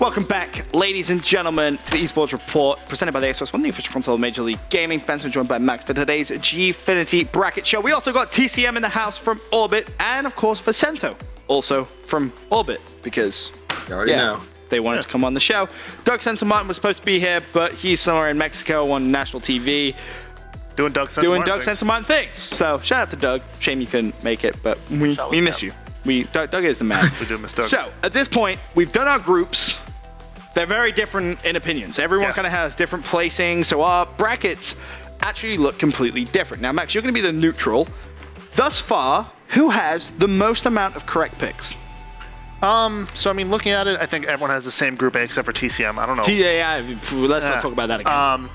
Welcome back, ladies and gentlemen, to the eSports Report, presented by the Xbox One, the official console of Major League Gaming. Benson joined by Max for today's Gfinity bracket show. We also got TCM in the house from Orbit, and of course for Censor, also from Orbit, because you already know. They wanted to come on the show. Doug Censor Martin was supposed to be here, but he's somewhere in Mexico on national TV. Doing Doug Censor Martin things. So shout out to Doug. Shame you couldn't make it, but we miss you. Doug is the man. We do miss Doug. So at this point, we've done our groups. They're very different in opinions. Everyone kind of has different placings, so our brackets actually look completely different. Now, Max, you're going to be the neutral. Thus far, who has the most amount of correct picks? So I mean, looking at it, I think everyone has the same group A except for TCM. I don't know. Let's not talk about that again.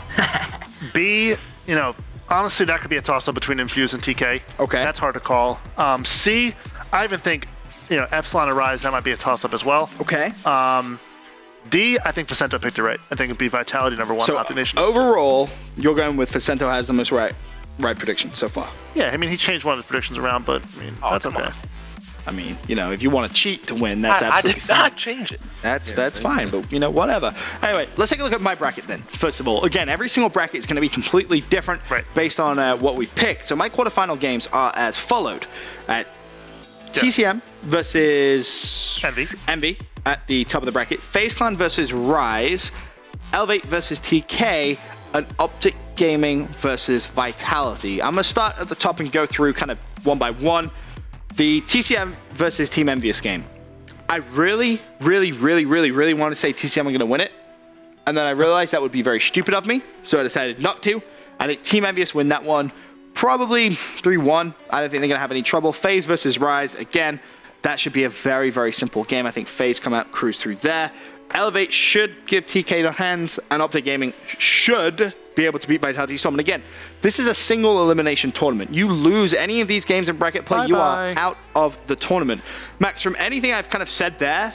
B, you know, honestly, that could be a toss-up between Infuse and TK. Okay. That's hard to call. C, I even think, you know, Epsilon and Rise, that might be a toss-up as well. Okay. D, I think Facento picked it right. I think it'd be Vitality #1. So Optic Nation. Overall, you're going with Facento has the most right prediction so far. Yeah, I mean, he changed one of his predictions around, but I mean, that's okay. I mean, you know, if you want to cheat to win, that's absolutely fine. I did not change it. That's fine, but, you know, whatever. Anyway, let's take a look at my bracket then. First of all, again, every single bracket is going to be completely different based on what we've picked. So my quarterfinal games are as followed. TCM versus Envy at the top of the bracket. FaZe Clan versus Rise. Elevate versus TK. And Optic Gaming versus Vitality. I'm going to start at the top and go through kind of one by one. The TCM versus Team Envious game. I really want to say TCM are going to win it. And then I realized that would be very stupid of me. So I decided not to. I think Team Envious win that one. Probably 3-1. I don't think they're going to have any trouble. FaZe versus Rise. Again, that should be a very simple game. I think FaZe come out, cruise through there. Elevate should give TK the hands. And Optic Gaming should be able to beat Vitality Storm. And again, this is a single elimination tournament. You lose any of these games in bracket play, you are out of the tournament. Max, from anything I've kind of said there,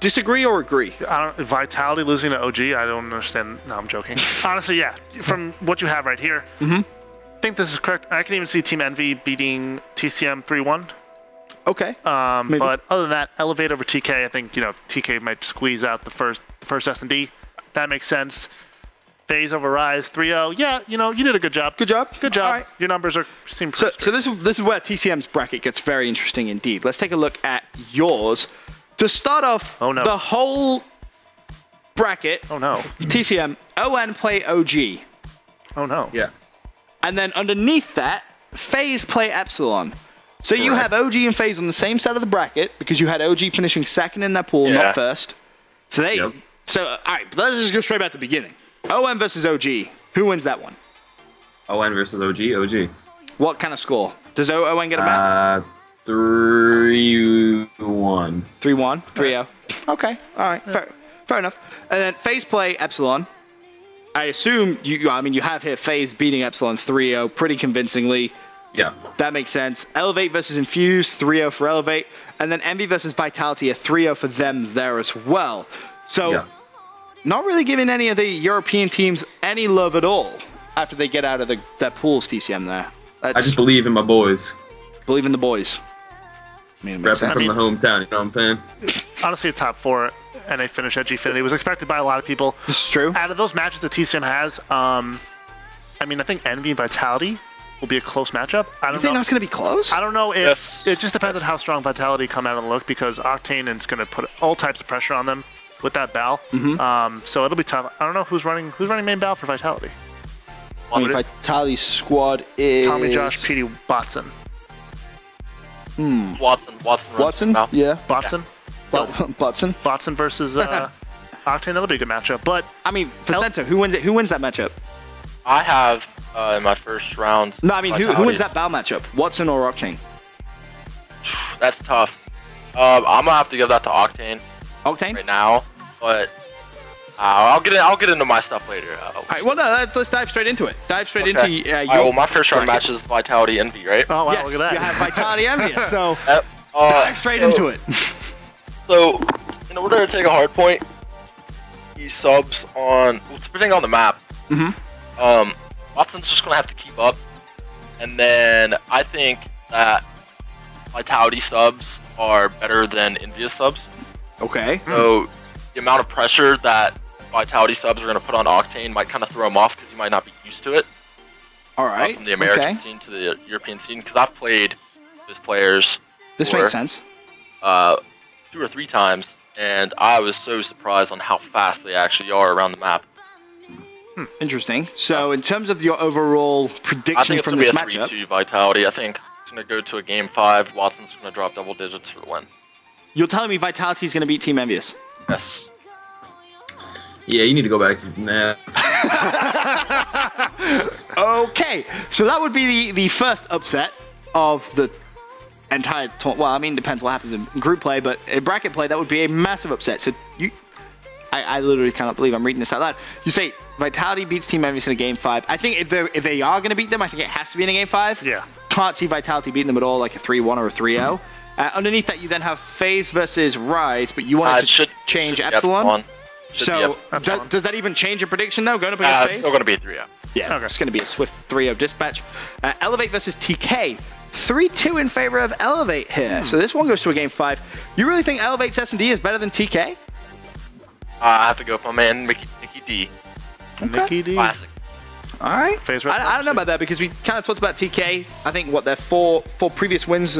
disagree or agree? Vitality losing to OG, I don't understand. No, I'm joking. Honestly, yeah. From what you have right here, I think this is correct. I can even see Team Envy beating TCM 3-1. Okay. But other than that, Elevate over TK, I think, you know, TK might squeeze out the first S&D. That makes sense. FaZe over Rise 3-0. Yeah, you know, you did a good job. Good job. Good job. All right. Your numbers seem so this is where TCM's bracket gets very interesting indeed. Let's take a look at yours. To start off, the whole bracket. Oh no. TCM, ON play OG. Oh no. Yeah. And then underneath that, FaZe play Epsilon. So you have OG and FaZe on the same side of the bracket because you had OG finishing second in that pool, not first. So all right, let's just go straight back to the beginning. ON versus OG. Who wins that one? ON versus OG. OG. What kind of score? Does ON get a map? 3-1. 3-1? 3-0. Okay. All right. Fair enough. And then FaZe play Epsilon. I assume you have here FaZe beating Epsilon 3-0 pretty convincingly. Yeah. That makes sense. Elevate versus Infuse, 3-0 for Elevate. And then Envy versus Vitality, a 3-0 for them there as well. So, not really giving any of the European teams any love at all after they get out of their pools, TCM there. I just believe in my boys. Believe in the boys. I mean, repping from the hometown, you know what I'm saying? Honestly, a top 4 and they finish at Gfinity was expected by a lot of people. This is true. Out of those matches that TCM has, I mean, I think Envy and Vitality will be a close matchup. I don't know. You think that's going to be close? I don't know if it just depends on how strong Vitality come out and look because Octane is going to put all types of pressure on them with that Bal. So it'll be tough. I don't know who's running main Bal for Vitality. I mean, Vitality's squad is Tommy, Josh, Petey, Botson. Watson? Yeah. Botson? Botson versus Octane. That'll be a good matchup. But I mean, for Censor, who wins it? Who wins that matchup? I have in my first round. No, I mean, who wins that Bal matchup? Watson or Octane? That's tough. I'm gonna have to give that to Octane. Octane? Right now, but I'll get into my stuff later. All right, well, no, let's dive straight into it. Dive straight into your well, my first round match is Vitality Envy, right? Oh, wow, yes, look at that. You have Vitality Envious, so dive straight into it. So, in order to take a hard point, he subs on, depending on the map. Watson's just gonna have to keep up, and then I think that Vitality subs are better than Envious subs. Okay. So the amount of pressure that Vitality subs are going to put on Octane might kind of throw him off because he might not be used to it. All right. From the American scene to the European scene, because I've played with players. This makes sense. 2 or 3 times, and I was so surprised on how fast they actually are around the map. Interesting. So, in terms of your overall prediction from this matchup, I think it's going to be a 3-2 Vitality. I think it's going to go to a game 5. Watson's going to drop double digits for the win. You're telling me Vitality is going to beat Team Envious? Yes. Yeah, you need to go back to Okay, so that would be the first upset of the entire tournament. Well, I mean, it depends what happens in group play, but in bracket play, that would be a massive upset. So I literally cannot believe I'm reading this out loud. You say Vitality beats Team Envious in a game 5. I think if they are going to beat them, I think it has to be in a game 5. Yeah. Can't see Vitality beating them at all, like a 3-1 or a 3-0. Underneath that, you then have FaZe versus Rise, but you wanted to change Epsilon. So does that even change your prediction, though, going up against FaZe? It's still going to be a 3-0. Yeah, okay. It's going to be a swift 3-0 dispatch. Elevate versus TK. 3-2 in favor of Elevate here. So this one goes to a game 5. You really think Elevate's S&D is better than TK? I have to go with my man, Mickey D. Okay. Mickey D. Classic. All right. I don't know about that because we kind of talked about TK. I think, their four previous wins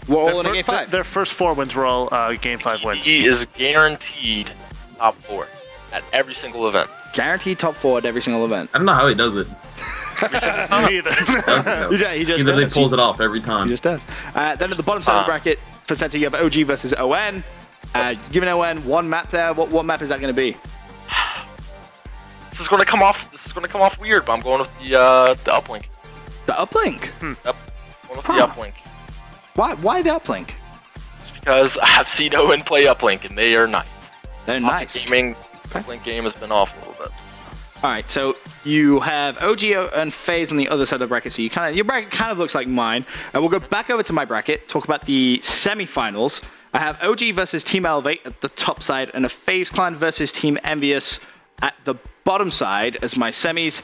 were all in a game 5. Their first 4 wins were all game 5 wins. He is guaranteed top 4 at every single event. Guaranteed top 4 at every single event. I don't know how he does it. Me either. He just He does. pulls it off every time. He just does. Then at the bottom side of the bracket, for Censor, you have OG versus ON. Giving ON one map there. What map is that going to be? This is going to come off weird, but I'm going with the uplink. The uplink? Yep. Going with the uplink. Why the uplink? Just because I've seen Owen play uplink, and they are nice. They're nice. The gaming uplink game has been off a little bit. All right, so you have OG and FaZe on the other side of the bracket, so your bracket kind of looks like mine. And we'll go back over to my bracket, talk about the semifinals. I have OG versus Team Elevate at the top side, and a FaZe Clan versus Team Envious at the bottom side as my semis.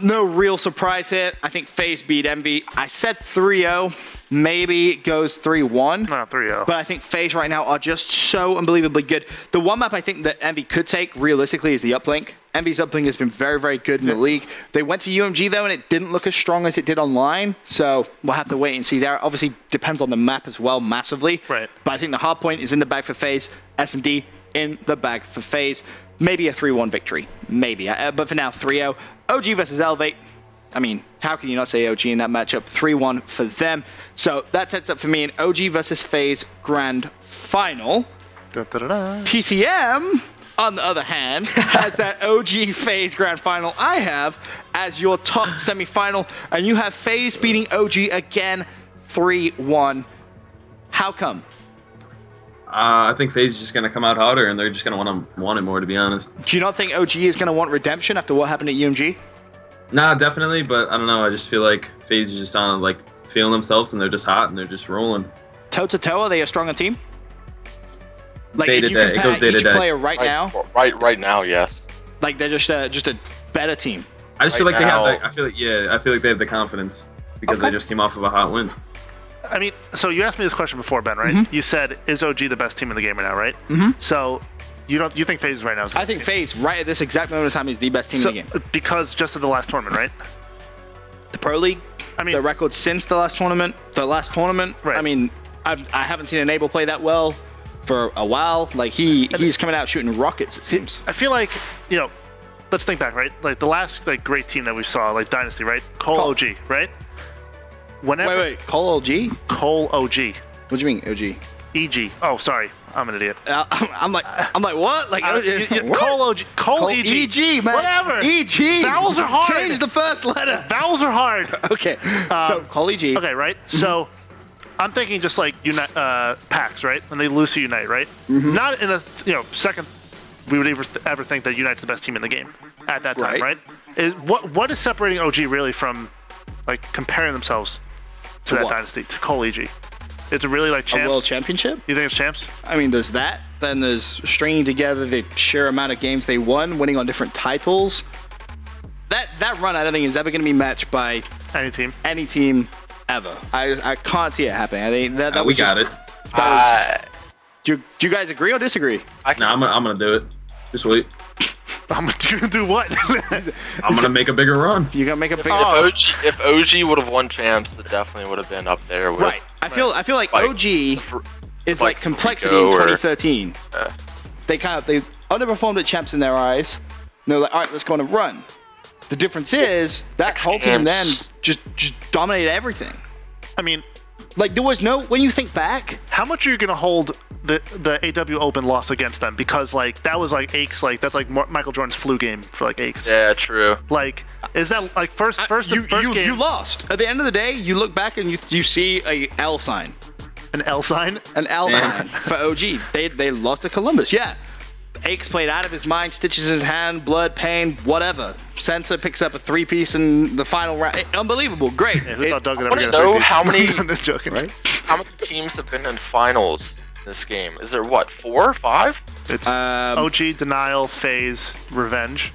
No real surprise here. I think FaZe beat Envy. I said 3-0. Maybe it goes 3-1. No, 3-0. But I think FaZe right now are just so unbelievably good. The one map I think that Envy could take, realistically, is the uplink. Envy's uplink has been very, very good in the league. They went to UMG, though, and it didn't look as strong as it did online. So we'll have to wait and see there. Obviously, depends on the map as well, massively. Right. But I think the hard point is in the bag for FaZe. S&D in the bag for FaZe. Maybe a 3-1 victory. Maybe. But for now, 3-0. OG versus Elevate. I mean, how can you not say OG in that matchup? 3-1 for them. So that sets up for me an OG versus FaZe Grand Final. TCM, on the other hand, has that OG FaZe Grand Final. I have as your top semifinal, and you have FaZe beating OG again 3-1. How come? I think FaZe is just going to come out harder, and they're just going to want it more, to be honest. Do you not think OG is going to want redemption after what happened at UMG? Nah, definitely, but I don't know. I just feel like FaZe is just on, like, feeling themselves, and they're just hot, and they're just rolling. Toe-to-toe, are they a stronger team? Like, day to day. It goes day to day. Player now? Right now, yes. Like, they're just a better team. I just feel like they have I feel like they have the confidence because they just came off of a hot win. I mean, so you asked me this question before, Ben, right? You said, is OG the best team in the game right now, right? So you think FaZe right now is the best team? FaZe right at this exact moment of time is the best team in the game. Because just of the last tournament, right? The Pro League, I mean, the record since the last tournament, right. I mean, I haven't seen Enable play that well for a while. Like, he's coming out shooting rockets, it seems. I feel like, let's think back, right? Like, the last great team that we saw, like Dynasty, right? Cole OG, right? Wait, Cole OG? Cole OG. What do you mean, OG? EG. Oh, sorry. I'm an idiot. I'm like, what? Like, what? Cole OG. Cole EG. EG, man. Whatever. EG. Vowels are hard. Change the first letter. Vowels are hard. Okay. So, Cole EG. Okay, right? So, I'm thinking just like PAX, right? When they lose to Unite, right? Not in a second we would ever think that Unite's the best team in the game at that time, right? What is separating OG really from like comparing themselves to that dynasty, to Cole EG? It's really like champs. A world championship? You think it's champs? I mean, there's that. Then there's stringing together the sheer amount of games they won, winning on different titles. That run, I don't think is ever going to be matched by any team ever. I can't see it happening. I think that we got it. Do you guys agree or disagree? No, I'm gonna do it. Just wait. I'm gonna do what? I'm gonna make a bigger run. You're gonna make a big. If OG would have won champs, it definitely would have been up there. With, Right. I feel like OG is like complexity in 2013. They underperformed at champs in their eyes. And they're like, all right, let's go on a run. The difference is that whole team then just dominated everything. I mean, like there was no, when you think back, how much are you gonna hold the AW Open loss against them? Because like that was like Aches, like that's like Michael Jordan's flu game for like Aches. Yeah, true. Like, is that like first game? You lost. At the end of the day, you look back and you see a L sign. An L sign? An L sign for OG. They lost to Columbus. Yeah. Aches played out of his mind, stitches in his hand, blood, pain, whatever. Censor picks up a 3-piece in the final round. Unbelievable, great. Yeah, who thought Doug would ever get a 3-piece? How many? I'm just joking, right? How many teams have been in finals in this game? Is there what, 4, 5? It's OG, Denial, FaZe, Revenge,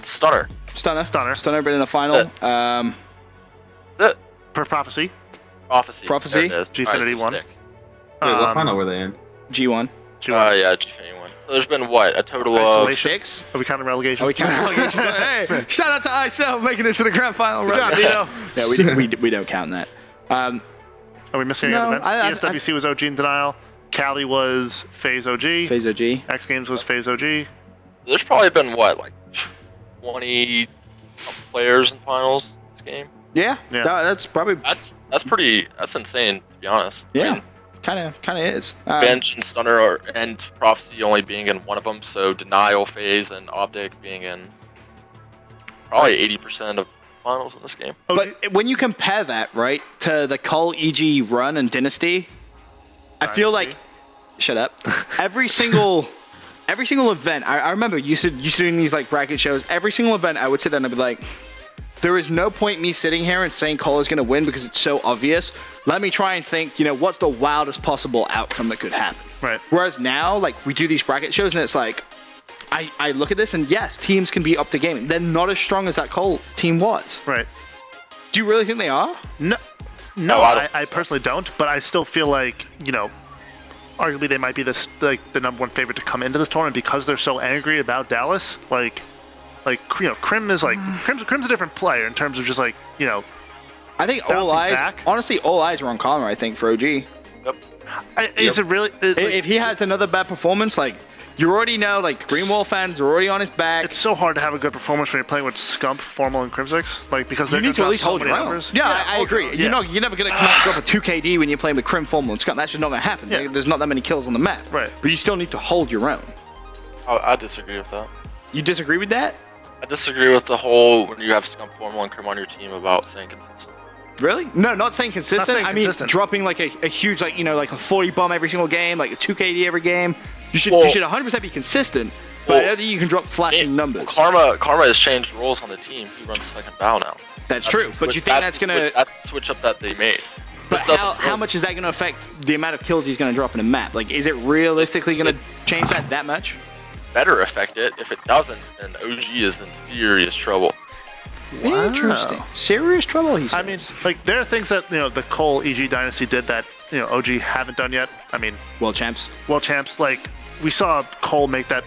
Stunner. Stunner been in the final. That's it. Per Prophecy. Prophecy. Gfinity won. Wait, what final were they in? G1. Yeah, Gfinity won. So there's been what, a total of 6? Are we counting relegation? Are we counting relegation? Hey, shout out to ISL making it to the grand final. Good job, Dino. Yeah, we don't count that. Are we missing any other events? I ESWC was OG in Denial. Cali was FaZe OG. FaZe OG. X Games was FaZe OG. There's probably been what, like 20 players in finals this game? Yeah. That's probably. That's insane, to be honest. Yeah. I mean, kind of is. Bench and Stunner and Prophecy only being in one of them, so Denial, FaZe, and Optic being in probably 80% of finals in this game. But when you compare that, right, to the Cole EG run and Dynasty, I feel like, shut up. Every single event, I remember you doing these like bracket shows. Every single event, I would sit there and I'd be like, there is no point me sitting here and saying Cole is going to win because it's so obvious. Let me try and think, what's the wildest possible outcome that could happen. Right. Whereas now, like, we do these bracket shows and it's like, I look at this and yes, teams can be up to gaming. They're not as strong as that Cole team was. Right. Do you really think they are? No, I personally don't, but I still feel like, arguably they might be the #1 favorite to come into this tournament because they're so angry about Dallas. Crim is like Crim's a different player in terms of just like I think all eyes are on Connor. I think for OG. Yep. Is it really? If he has another bad performance, like you already know, like Greenwall fans are already on his back. It's so hard to have a good performance when you're playing with Scump, Formal, and Crimsix, because you need to at least hold your own. Numbers. Yeah, I agree. Yeah. You're never gonna come out and drop a 2 KD when you're playing with Crim, Formal, and Scump. That's just not gonna happen. Yeah. There's not that many kills on the map. Right. But you still need to hold your own. I disagree with that. You disagree with that? I disagree with the whole when you have Scump, Formal, and Crim on your team about staying consistent. Really? No, not staying consistent. Not staying consistent. Dropping like a huge, like a 40 bomb every single game, like a 2 KD every game. You should 100% be consistent, but I don't think you can drop flashing numbers. Karma has changed roles on the team. He runs second bow now. That's true, but you think that's gonna switch up that they made? But how much is that gonna affect the amount of kills he's gonna drop in a map? Like, is it realistically gonna change that much? Better affect it. If it doesn't, then OG is in serious trouble. Wow. Interesting. Serious trouble, he says. I mean, like, there are things that, the Cole EG Dynasty did that, OG haven't done yet. I mean... World champs, like, we saw Cole make that,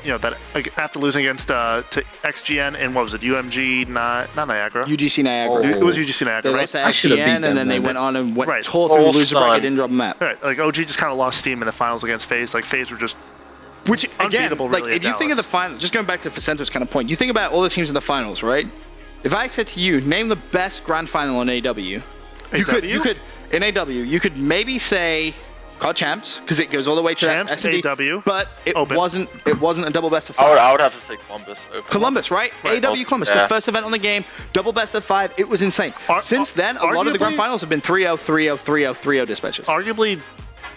like, after losing against, to XGN in, what was it, UMG, not Niagara? UGC Niagara. It was UGC Niagara, they right? lost to XGN, and then they went on and tore through the loser bracket, didn't drop a map. Right, like, OG just kind of lost steam in the finals against FaZe. Like, FaZe were just... Which, again, unbeatable, like, really, if you think of the finals, just going back to Facento's kind of point, you think about all the teams in the finals, right? If I said to you, name the best grand final in AW, you could maybe say COD champs because it goes all the way to champs, SD, AW, but it Open. wasn't a double best of 5. I would have to say Columbus. Columbus, right? AW Columbus, the first event on the game, double best of 5. It was insane. Since then, a lot of the grand finals have been 3-0, 3-0, 3-0, 3-0 dispatches. Arguably,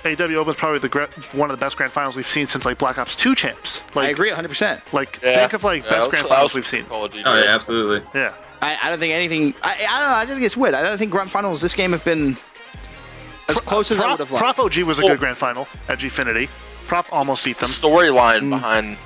AW Open is probably one of the best grand finals we've seen since like Black Ops 2 champs. Like, I agree 100%. Like, think of like best grand finals we've seen. Oh yeah, absolutely. Yeah. I don't think anything. I don't know. I just think it's weird. I don't think grand finals this game have been as close as I would have liked. Prop OG was a good grand final at Gfinity. Prop almost beat them. Storyline behind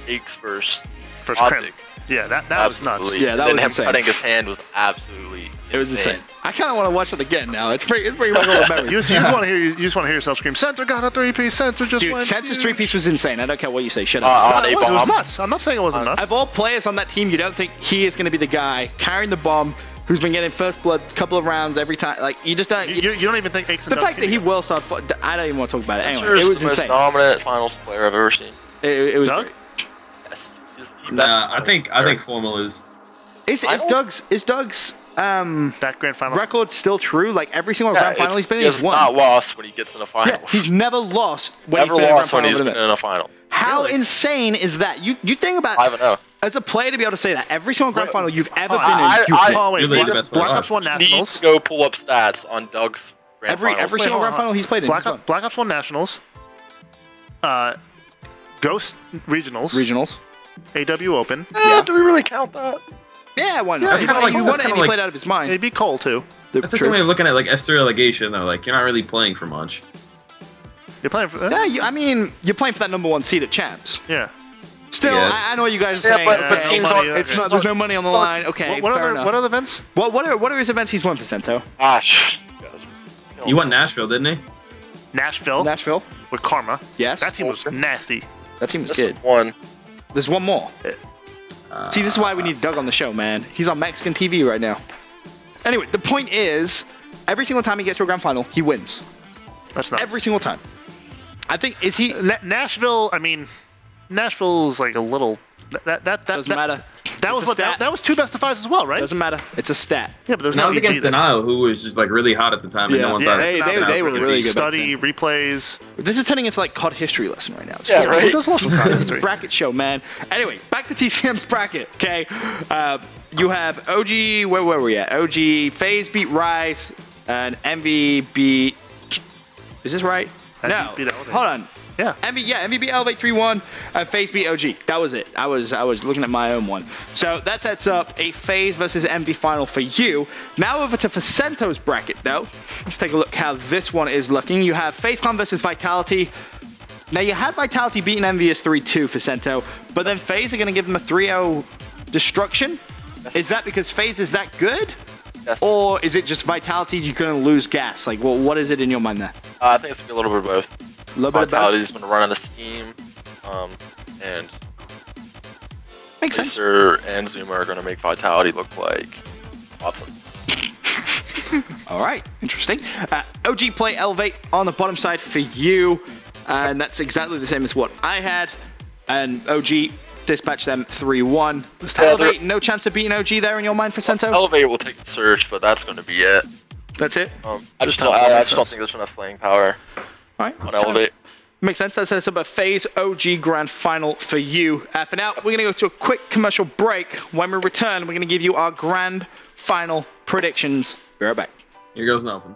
Aches versus First crim. Optic. Yeah, that was nuts. Yeah, that and was him insane. cutting his hand was absolutely It was insane. I kind of want to watch it again now. It's pretty well memory. You just want to hear yourself scream, Censor got a 3-piece, Censor just Dude, went Censor's huge." 3-piece was insane. I don't care what you say. Shut up. On It was A-bomb. nuts. I'm not saying it wasn't nuts. Of all players on that team, you don't think he is going to be the guy carrying the bomb who's been getting first blood a couple of rounds every time. Like, you just don't... You don't even think Aches and the fact that he will start... I don't even want to talk about it. Anyway, Sure, it was the most insane. dominant finals player I've ever seen. It was Doug? great. Yes. He's the Nah, best I think player. Formal is. Is Doug's that grand final. record still true? Like, every single grand final he's been in, He he's has won. not lost when he gets in the finals. Yeah, he's never lost when never he's been in a grand lost when final he's with been him. in a final. How Really? insane is that? You think about 5-0. as a player to be able to say that every single grand final you've ever been I- in, you've I- won. Oh, wait, You're the Black, best player. Black Ops 1 Need Nationals. to go pull up stats on Doug's grand finals. Every Wait, single hold grand on. final he's played in. he's won. Black Ops 1 Nationals. Ghost Regionals. Regionals. AW Open. Do we really count that? Yeah, why not? That's He kinda won like- it that's and kinda he like- played out of his mind. Maybe Cole, too. That's the same way of looking at like S3 relegation though. Like you're not really playing for much. You're playing for Yeah, I mean, you're playing for that number 1 seed at champs. Yeah. Still, Yes. I know what you guys are Yeah, saying. but no teams money, on, it's okay. not. There's no money on the line. Okay, What fair enough. other events? What are his events he's won for Cento? Gosh. He won Nashville, didn't he? Nashville Nashville. with Karma. Yes. That team was nasty. That team was This good. is one. There's one more. See, this is why we need Doug on the show, man. He's on Mexican TV right now. Anyway, the point is, every single time he gets to a grand final, he wins. That's nuts. Every single time. I think, is he... Nashville, I mean, Nashville's like a little... That Doesn't matter. That It's was a what stat. that was 2 best of 5s as well, right? Doesn't matter. It's a stat. Yeah, but there's And that no was EG against there. Denial, who was just like really hot at the time, and no one Yeah, thought they Denials were gonna really be- good. Study, replays. This is turning into like COD history lesson right now. It's Yeah, cool. right. Who does love some COD history? Bracket show, man. Anyway, back to TCM's bracket, okay? You have OG, where were we at? OG, FaZe beat Rise, and Envy beat... Is this right? No. beat Elevate. Hold on. Yeah. Envy beat Elevate 3-1, and FaZe beat OG. That was it. I was looking at my own one. So that sets up a FaZe versus Envy final for you. Now over to Facento's bracket, though. Let's take a look how this one is looking. You have FaZe Clan versus Vitality. Now, you had Vitality beating Envy as 3-2 for Cento, but then FaZe are going to give them a 3-0 destruction? Is that because FaZe is that good? Yes. Or is it just Vitality, you're going to lose gas? Like, well, what is it in your mind there? I think it's gonna be a little bit of both. A little bit of both? Vitality's been running the scheme, and Makes sense. Censor and Zuma are gonna make Vitality look like Watson. All right, interesting. OG play Elevate on the bottom side for you, and that's exactly the same as what I had. And OG dispatch them 3-1. Elevate, no chance of beating OG there in your mind for Cento? Elevate will take the surge, but that's gonna be it. That's it? I just don't think there's enough slaying power All right. on Elevate. Makes sense. That sets up a FaZe OG Grand Final for you. For now, we're going to go to a quick commercial break. When we return, we're going to give you our Grand Final predictions. Be right back. Here goes nothing.